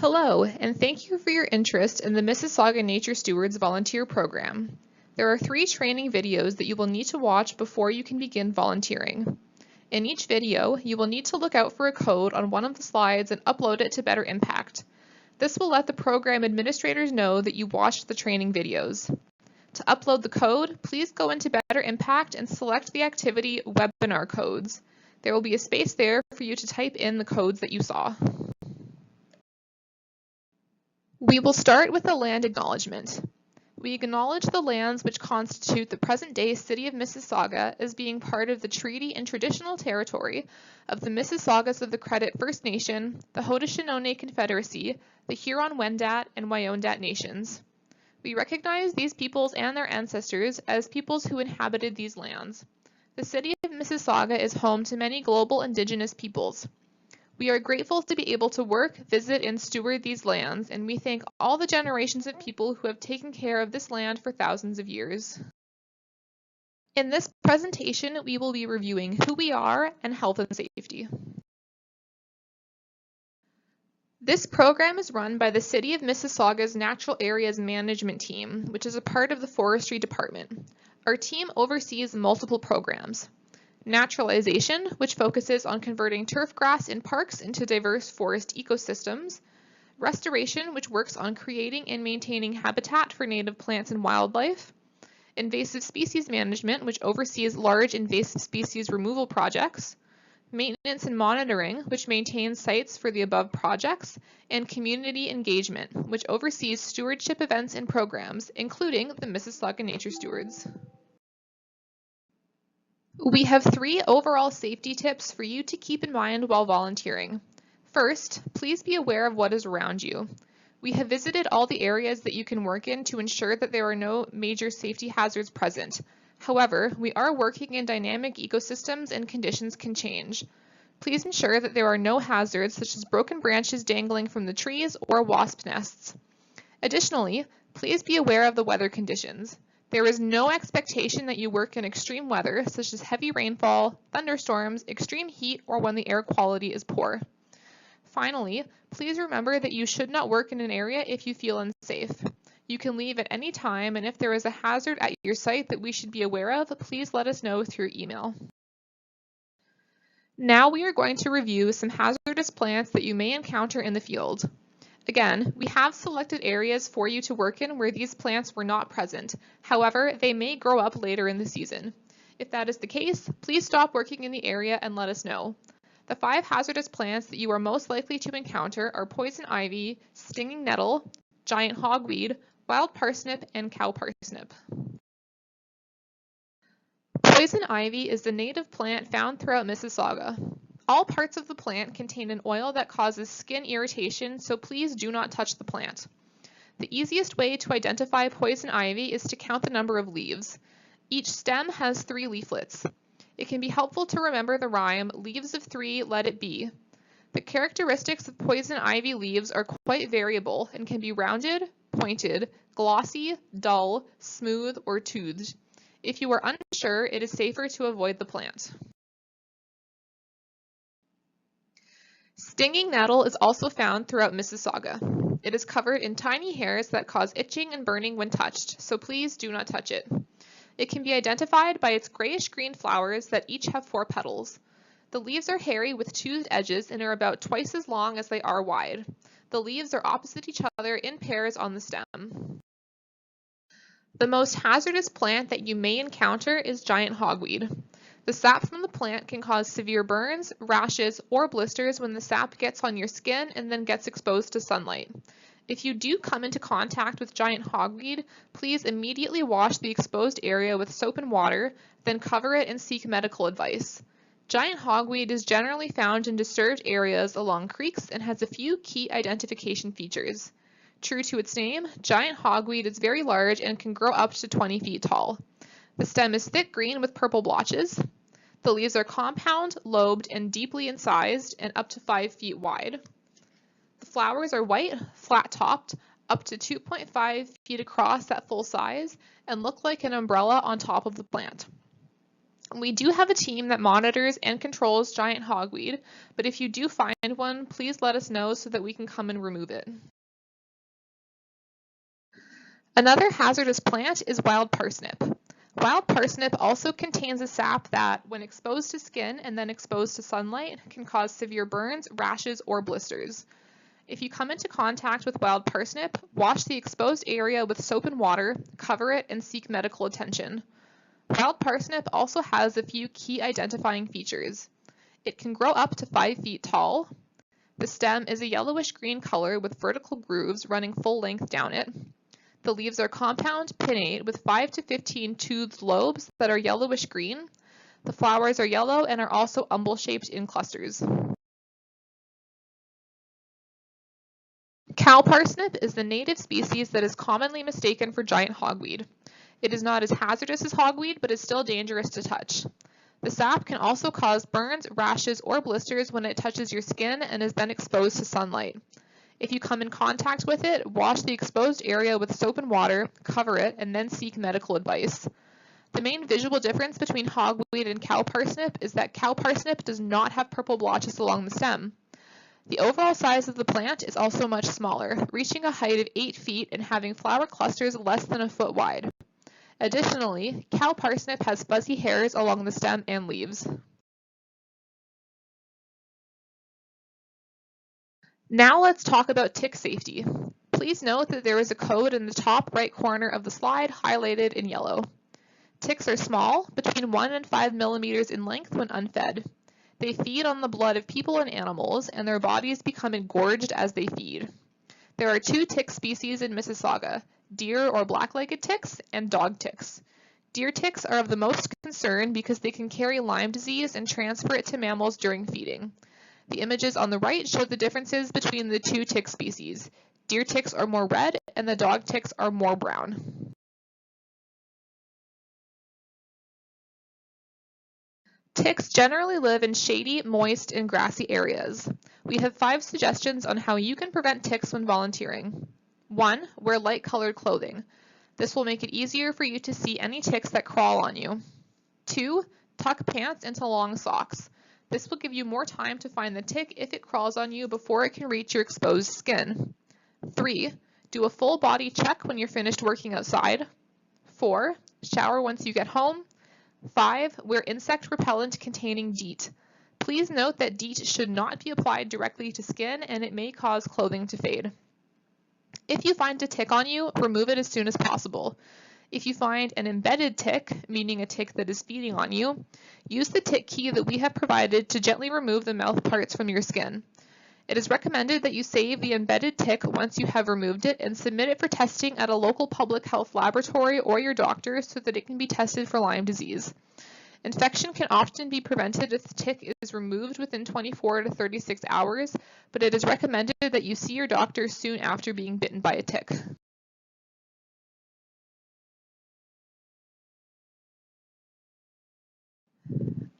Hello, and thank you for your interest in the Mississauga Nature Stewards volunteer program. There are 3 training videos that you will need to watch before you can begin volunteering. In each video, you will need to look out for a code on one of the slides and upload it to Better Impact. This will let the program administrators know that you watched the training videos. To upload the code, please go into Better Impact and select the activity Webinar Codes. There will be a space there for you to type in the codes that you saw. We will start with a land acknowledgement. We acknowledge the lands which constitute the present-day City of Mississauga as being part of the treaty and traditional territory of the Mississaugas of the Credit First Nation, the Haudenosaunee Confederacy, the Huron-Wendat, and Wyandot nations. We recognize these peoples and their ancestors as peoples who inhabited these lands. The City of Mississauga is home to many global Indigenous peoples. We are grateful to be able to work, visit, and steward these lands, and we thank all the generations of people who have taken care of this land for thousands of years. In this presentation, we will be reviewing who we are and health and safety. This program is run by the City of Mississauga's Natural Areas Management Team, which is a part of the Forestry Department. Our team oversees multiple programs. Naturalization, which focuses on converting turf grass in parks into diverse forest ecosystems. Restoration, which works on creating and maintaining habitat for native plants and wildlife. Invasive species management, which oversees large invasive species removal projects. Maintenance and monitoring, which maintains sites for the above projects. And community engagement, which oversees stewardship events and programs, including the Mississauga Nature Stewards. We have 3 overall safety tips for you to keep in mind while volunteering. First, please be aware of what is around you. We have visited all the areas that you can work in to ensure that there are no major safety hazards present. However, we are working in dynamic ecosystems and conditions can change. Please ensure that there are no hazards such as broken branches dangling from the trees or wasp nests. Additionally, please be aware of the weather conditions. There is no expectation that you work in extreme weather, such as heavy rainfall, thunderstorms, extreme heat, or when the air quality is poor. Finally, please remember that you should not work in an area if you feel unsafe. You can leave at any time, and if there is a hazard at your site that we should be aware of, please let us know through email. Now we are going to review some hazardous plants that you may encounter in the field. Again, we have selected areas for you to work in where these plants were not present. However, they may grow up later in the season. If that is the case, please stop working in the area and let us know. The 5 hazardous plants that you are most likely to encounter are poison ivy, stinging nettle, giant hogweed, wild parsnip, and cow parsnip. Poison ivy is the native plant found throughout Mississauga. All parts of the plant contain an oil that causes skin irritation, so please do not touch the plant. The easiest way to identify poison ivy is to count the number of leaves. Each stem has 3 leaflets. It can be helpful to remember the rhyme, "Leaves of 3, let it be." The characteristics of poison ivy leaves are quite variable and can be rounded, pointed, glossy, dull, smooth, or toothed. If you are unsure, it is safer to avoid the plant. Stinging nettle is also found throughout Mississauga. It is covered in tiny hairs that cause itching and burning when touched, so please do not touch it. It can be identified by its grayish-green flowers that each have 4 petals. The leaves are hairy with toothed edges and are about twice as long as they are wide. The leaves are opposite each other in pairs on the stem. The most hazardous plant that you may encounter is giant hogweed. The sap from the plant can cause severe burns, rashes, or blisters when the sap gets on your skin and then gets exposed to sunlight. If you do come into contact with giant hogweed, please immediately wash the exposed area with soap and water, then cover it and seek medical advice. Giant hogweed is generally found in disturbed areas along creeks and has a few key identification features. True to its name, giant hogweed is very large and can grow up to 20 feet tall. The stem is thick green with purple blotches. The leaves are compound, lobed, and deeply incised and up to 5 feet wide. The flowers are white, flat-topped, up to 2.5 feet across at full size, and look like an umbrella on top of the plant. We do have a team that monitors and controls giant hogweed, but if you do find one, please let us know so that we can come and remove it. Another hazardous plant is wild parsnip. Wild parsnip also contains a sap that, when exposed to skin and then exposed to sunlight, can cause severe burns, rashes, or blisters. If you come into contact with wild parsnip, wash the exposed area with soap and water, cover it, and seek medical attention. Wild parsnip also has a few key identifying features. It can grow up to 5 feet tall. The stem is a yellowish-green color with vertical grooves running full length down it. The leaves are compound, pinnate, with 5 to 15 toothed lobes that are yellowish-green. The flowers are yellow and are also umbel-shaped in clusters. Cow parsnip is the native species that is commonly mistaken for giant hogweed. It is not as hazardous as hogweed, but is still dangerous to touch. The sap can also cause burns, rashes, or blisters when it touches your skin and is then exposed to sunlight. If you come in contact with it, wash the exposed area with soap and water, cover it, and then seek medical advice. The main visual difference between hogweed and cow parsnip is that cow parsnip does not have purple blotches along the stem. The overall size of the plant is also much smaller, reaching a height of 8 feet and having flower clusters less than a foot wide. Additionally, cow parsnip has fuzzy hairs along the stem and leaves. Now let's talk about tick safety. Please note that there is a code in the top right corner of the slide highlighted in yellow. Ticks are small, between 1 and 5 millimeters in length when unfed. They feed on the blood of people and animals, and their bodies become engorged as they feed. There are 2 tick species in Mississauga, deer or black-legged ticks and dog ticks. Deer ticks are of the most concern because they can carry Lyme disease and transfer it to mammals during feeding. The images on the right show the differences between the 2 tick species. Deer ticks are more red and the dog ticks are more brown. Ticks generally live in shady, moist, and grassy areas. We have 5 suggestions on how you can prevent ticks when volunteering. 1. Wear light-colored clothing. This will make it easier for you to see any ticks that crawl on you. 2. Tuck pants into long socks. This will give you more time to find the tick if it crawls on you before it can reach your exposed skin. 3. Do a full body check when you're finished working outside. 4. Shower once you get home. 5. Wear insect repellent containing DEET. Please note that DEET should not be applied directly to skin and it may cause clothing to fade. If you find a tick on you, remove it as soon as possible. If you find an embedded tick, meaning a tick that is feeding on you, use the tick key that we have provided to gently remove the mouth parts from your skin. It is recommended that you save the embedded tick once you have removed it and submit it for testing at a local public health laboratory or your doctor so that it can be tested for Lyme disease. Infection can often be prevented if the tick is removed within 24 to 36 hours, but it is recommended that you see your doctor soon after being bitten by a tick.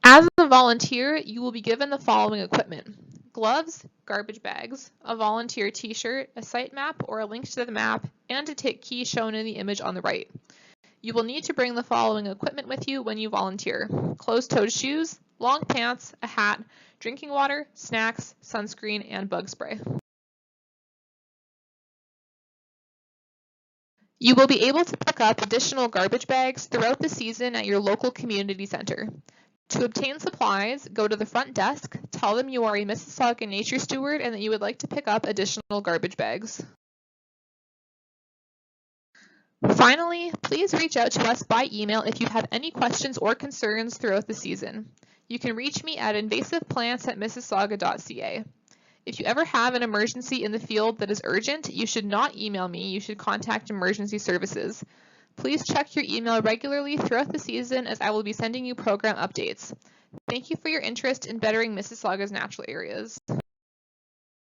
As a volunteer, you will be given the following equipment: gloves, garbage bags, a volunteer t-shirt, a site map or a link to the map, and a tick key shown in the image on the right. You will need to bring the following equipment with you when you volunteer: closed-toed shoes, long pants, a hat, drinking water, snacks, sunscreen, and bug spray. You will be able to pick up additional garbage bags throughout the season at your local community center. To obtain supplies, go to the front desk, tell them you are a Mississauga nature steward and that you would like to pick up additional garbage bags. Finally, please reach out to us by email if you have any questions or concerns throughout the season. You can reach me at invasiveplants@mississauga.ca. If you ever have an emergency in the field that is urgent, you should not email me, you should contact emergency services. Please check your email regularly throughout the season as I will be sending you program updates. Thank you for your interest in bettering Mississauga's natural areas.